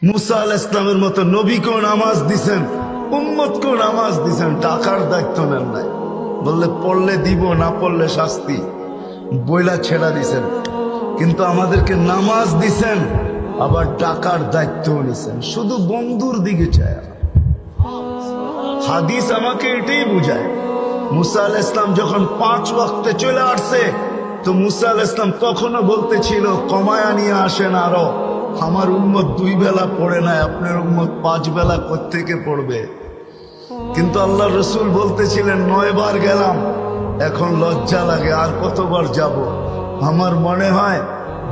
মুসা আলাইহিস সালামের মতো নবীকেও নামাজ দিছেন, উম্মতকেও নামাজ দিছেন, টাকার দায়িত্ব নেন নাই। বললে পড়লে দিব, না পড়লে শাস্তি, বইলা ছেড়া দিছেন। কিন্তু আমাদেরকে নামাজ দিছেন, আবার টাকার দায়িত্বও নিছেন, শুধু বন্ধুর দিকে চায়। হাদিস আমাকে এটাই বুঝায়। মুসা আলাইহিস সালাম যখন 5 ওয়াক্তে চলে আসছে, তো মুসা আলাইহিস সালাম তখনও বলতেছিল কমায়া নিয়ে আসেন আরো, আমার উম্মত 2 বেলা পড়ে নাই, আপনার উম্মত 5 বেলা কোত্থেকে পড়বে। কিন্তু আল্লাহ রসুল বলতেছিলেন 9 বার গেলাম, এখন লজ্জা লাগে, আর কতবার যাব। আমার মনে হয়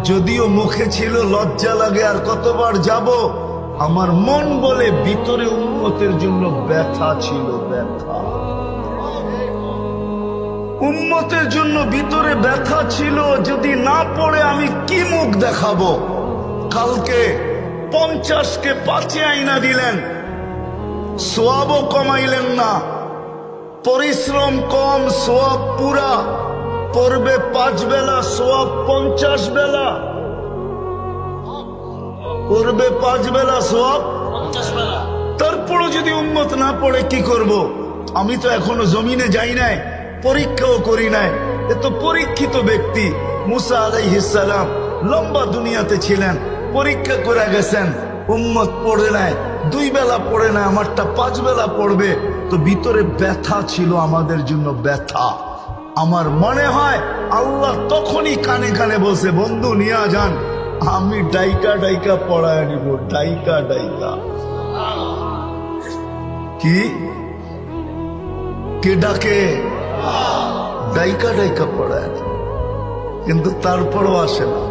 যদিও মুখে ছিল লজ্জা লাগে আর কতবার যাব, আমার মন বলে ভিতরে উম্মতের জন্য ব্যথা ছিল, ব্যথা। উম্মতের জন্য ভিতরে ব্যথা ছিল, যদি না পড়ে আমি কি মুখ দেখাবো। কালকে 50কে 5 আইনা দিলেন, সোয়াবও কমাইলেন না, পরিশ্রম কম, সোয়াব পুরা। পড়বে 5 বেলা, সোয়াব 50 বেলা। পড়বে 5 বেলা, সোয়াব 50 বেলা। তারপরও যদি উম্মত না পড়ে কি করব। আমি তো এখনো জমিনে যাই নাই, পরীক্ষাও করি নাই। এ তো পরীক্ষিত ব্যক্তি। মুসা আলাইহিস সালাম লম্বা দুনিয়াতে ছিলেন, পরীক্ষা করে গেছেন, উম্মত পড়ে নাই, 2 বেলা পড়ে নাই, আমারটা 5 বেলা পড়বে। তো ভিতরে ব্যথা ছিল আমাদের জন্য, ব্যথা। আমার মনে হয় আল্লাহ তখনই কানে কানে বলছে, বন্ধু নিয়ে যান, আমি ডাইকা ডাইকা পড়ায় নিব, ডাইকা ডাইকা। কি কে ডাকে? ডাইকা ডাইকা পড়ায়। কিন্তু তারপরও আসে না।